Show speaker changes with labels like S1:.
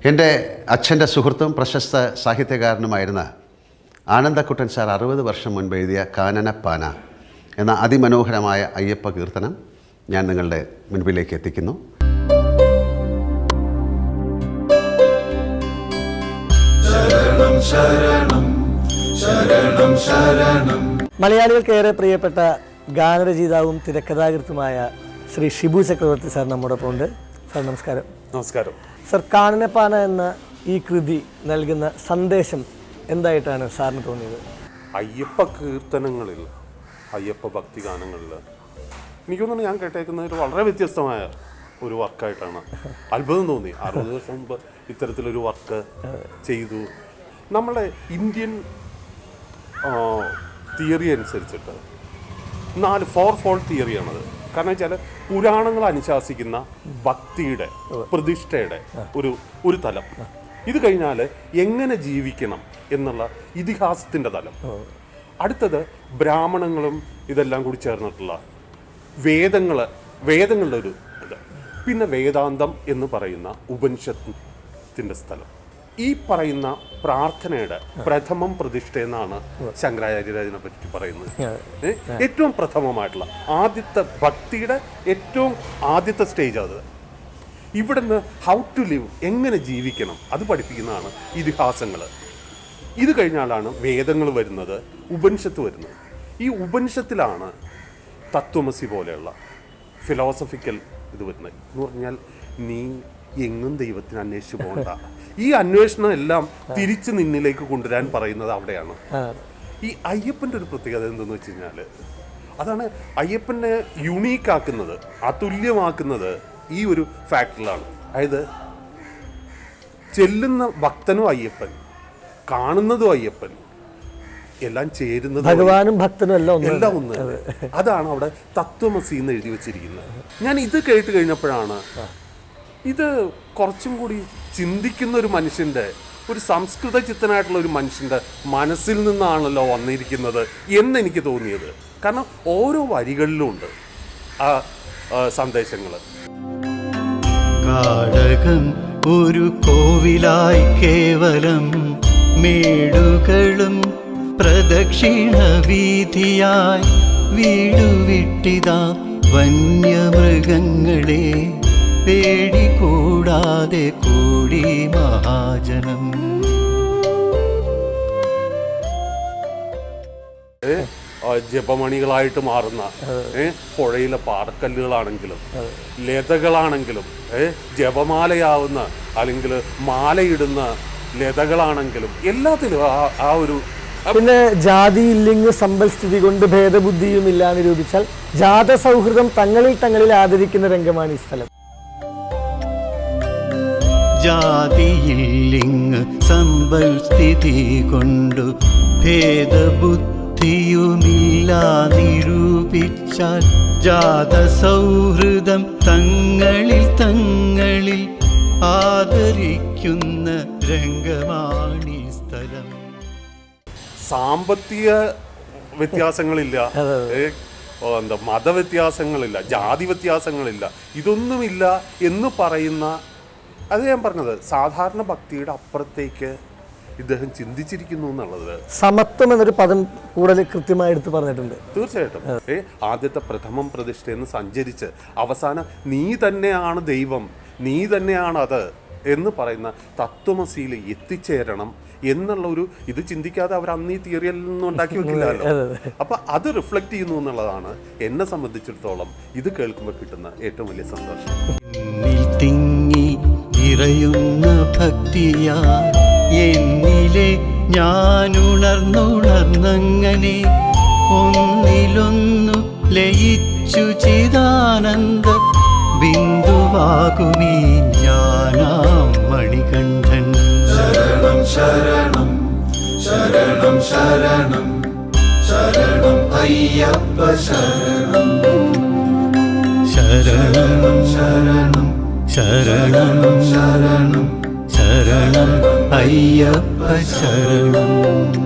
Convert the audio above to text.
S1: എൻ്റെ അച്ഛൻ്റെ സുഹൃത്തും പ്രശസ്ത സാഹിത്യകാരനുമായിരുന്ന ആനന്ദക്കുട്ടൻ സാർ 60 വർഷം മുൻപ് എഴുതിയ കാനനപ്പാന എന്ന അതിമനോഹരമായ അയ്യപ്പ കീർത്തനം ഞാൻ നിങ്ങളുടെ മുൻപിലേക്ക് എത്തിക്കുന്നു.
S2: ശരണം ശരണം ശരണം ശരണം.
S3: മലയാളികൾക്കേറെ പ്രിയപ്പെട്ട ഗാനരചയിതാവും തിരക്കഥാകൃത്തുമായ ശ്രീ ഷിബു ചക്രവർത്തി സാർ നമ്മോടൊപ്പം ഉണ്ട്. സാർ നമസ്കാരം.
S4: നമസ്കാരം.
S3: സർ, കാനനപ്പാന എന്ന ഈ കൃതി നൽകുന്ന സന്ദേശം എന്തായിട്ടാണ് സാറിന് തോന്നിയത്?
S4: അയ്യപ്പ കീർത്തനങ്ങളിൽ, അയ്യപ്പ ഭക്തി ഗാനങ്ങളിൽ എനിക്ക് തോന്നുന്നു ഞാൻ കേട്ടേക്കുന്നത് വളരെ വ്യത്യസ്തമായ ഒരു വർക്കായിട്ടാണ്. അത്ഭുതം തോന്നി. 60 വർഷം മുമ്പ് ഇത്തരത്തിലൊരു വർക്ക് ചെയ്തു. നമ്മളെ ഇന്ത്യൻ തിയറി അനുസരിച്ചിട്ട് 4 ഫോൾഡ് തിയറിയാണത്. കാരണം വെച്ചാൽ പുരാണങ്ങൾ അനുശാസിക്കുന്ന ഭക്തിയുടെ, പ്രതിഷ്ഠയുടെ ഒരു തലം. ഇത് കഴിഞ്ഞാൽ എങ്ങനെ ജീവിക്കണം എന്നുള്ള ഇതിഹാസത്തിൻ്റെ തലം. അടുത്തത് ബ്രാഹ്മണങ്ങളും ഇതെല്ലാം കൂടി ചേർന്നിട്ടുള്ള വേദങ്ങളുടെ ഒരു ഇത്. പിന്നെ വേദാന്തം എന്ന് പറയുന്ന ഉപനിഷത്തിൻ്റെ സ്ഥലം. ഈ പറയുന്ന പ്രാർത്ഥനയുടെ പ്രഥമം പ്രതിഷ്ഠ എന്നാണ് ശങ്കരാചാര്യനെ പറ്റി പറയുന്നത്. ഏറ്റവും പ്രഥമമായിട്ടുള്ള ആദ്യത്തെ ഭക്തിയുടെ ഏറ്റവും ആദ്യത്തെ സ്റ്റേജ് അത്. ഇവിടുന്ന് ഹൗ ടു ലിവ്, എങ്ങനെ ജീവിക്കണം, അത് പഠിപ്പിക്കുന്നതാണ് ഇതിഹാസങ്ങൾ. ഇത് കഴിഞ്ഞാലാണ് വേദങ്ങൾ വരുന്നത്, ഉപനിഷത്ത് വരുന്നത്. ഈ ഉപനിഷത്തിലാണ് തത്വമസി പോലെയുള്ള ഫിലോസഫിക്കൽ ഇത് വരുന്നത്. എന്ന് പറഞ്ഞാൽ നീ എങ്ങും ദൈവത്തിന് അന്വേഷിച്ചു പോകണ്ട. ഈ അന്വേഷണം എല്ലാം തിരിച്ച് നിന്നിലേക്ക് കൊണ്ടുവരാൻ പറയുന്നത് അവിടെയാണ്. ഈ അയ്യപ്പൻ്റെ ഒരു പ്രത്യേകത എന്തെന്ന് വെച്ച് കഴിഞ്ഞാൽ അതാണ് അയ്യപ്പനെ യുണീക്കാക്കുന്നത്, അതുല്യമാക്കുന്നത് ഈ ഒരു ഫാക്ടറിലാണ്. അതായത് ചെല്ലുന്ന ഭക്തനും അയ്യപ്പൻ, കാണുന്നതും അയ്യപ്പൻ, എല്ലാം ചേരുന്നത്
S3: ഭഗവാനും ഭക്തനും
S4: എല്ലാം ഒന്ന്. അതാണ് അവിടെ തത്വമസി എന്ന് എഴുതി വെച്ചിരിക്കുന്നത്. ഞാൻ ഇത് കേട്ട് കഴിഞ്ഞപ്പോഴാണ് ഇത് കുറച്ചും കൂടി ചിന്തിക്കുന്ന ഒരു മനുഷ്യൻ്റെ, ഒരു സംസ്കൃത ചിത്തനായിട്ടുള്ള ഒരു മനുഷ്യൻ്റെ മനസ്സിൽ നിന്നാണല്ലോ വന്നിരിക്കുന്നത് എന്നെനിക്ക് തോന്നിയത്. കാരണം ഓരോ വരികളിലും ഉണ്ട് ആ സന്ദേശങ്ങൾ.
S5: കാടകം ഒരു കോവിലായി കേവലം മേടുകളും പ്രദക്ഷിണ വീതിയായി വീടുവിട്ടിതാ വന്യമൃഗങ്ങളെ പേടി കൂടാതെ കൂടി മഹാജനം.
S4: ജപമണികളായിട്ട് മാറുന്ന പുഴയിലെ പാറക്കല്ലുകളാണെങ്കിലും ലതകളാണെങ്കിലും ജപമാലയാവുന്ന അല്ലെങ്കിൽ മാലയിടുന്ന ലതകളാണെങ്കിലും എല്ലാത്തിലും ആ ഒരു.
S3: പിന്നെ ജാതി ഇല്ലിങ് സമ്പൽസ്ഥിതി കൊണ്ട് ഭേദബുദ്ധിയും ഇല്ല നിരൂപിച്ചാൽ ജാത സൗഹൃദം തങ്ങളിൽ ആദരിക്കുന്ന രംഗമാണ് ഈ സ്ഥലം.
S5: ജാതിയില്ലിങ് സമ്പൽസ്ഥിതി കൊണ്ടു ഭേദബുദ്ധിയുമില്ല നിരൂപിച്ചാൽ ജാത സൗഹൃദം തങ്ങളിൽ ആദരിക്കുന്ന രംഗമാണീ സ്ഥലം.
S4: സാമ്പത്തിക വ്യത്യാസങ്ങളില്ല, മതവ്യത്യാസങ്ങളില്ല, ജാതി വ്യത്യാസങ്ങളില്ല, ഇതൊന്നുമില്ല എന്ന് പറയുന്ന, അത് ഞാൻ പറഞ്ഞത് സാധാരണ ഭക്തിയുടെ അപ്പുറത്തേക്ക് ഇദ്ദേഹം ചിന്തിച്ചിരിക്കുന്നു എന്നുള്ളത്.
S3: സമത്വം എന്നൊരു പദം കൂടുതൽ കൃത്യമായി എടുത്ത് പറഞ്ഞിട്ടുണ്ട്.
S4: തീർച്ചയായിട്ടും ആദ്യത്തെ പ്രഥമം പ്രതിഷ്ഠ എന്ന് സഞ്ചരിച്ച് അവസാനം നീ തന്നെയാണ് ദൈവം, നീ തന്നെയാണ് അത് എന്ന് പറയുന്ന തത്വമസിയിൽ എത്തിച്ചേരണം എന്നുള്ള ഒരു ഇത് ചിന്തിക്കാതെ അവർ അന്ന് ഈ തിയറിയിൽ നിന്നും ഉണ്ടാക്കി വെക്കില്ലല്ലോ. അപ്പൊ അത് റിഫ്ലക്ട് ചെയ്യുന്നു എന്നുള്ളതാണ് എന്നെ സംബന്ധിച്ചിടത്തോളം ഇത് കേൾക്കുമ്പോൾ കിട്ടുന്ന ഏറ്റവും വലിയ സന്തോഷം.
S5: തിങ്ങി നിറയുന്ന ഭക്തിയാ എന്നിലെ ഞാനുണർന്നുണർന്നങ്ങനെ ഒന്നിലൊന്നു ലയിച്ചു ചിദാനന്ദ ബിന്ദുവാകുമീ ഞാനാം മണികണ്ഠൻ.
S2: ശരണം ശരണം ശരണം ശരണം ശരണം അയ്യപ്പ ശരണം.
S5: ശരണം ശരണം ശരണം ശരണം ശരണം അയ്യപ്പ ശരണം.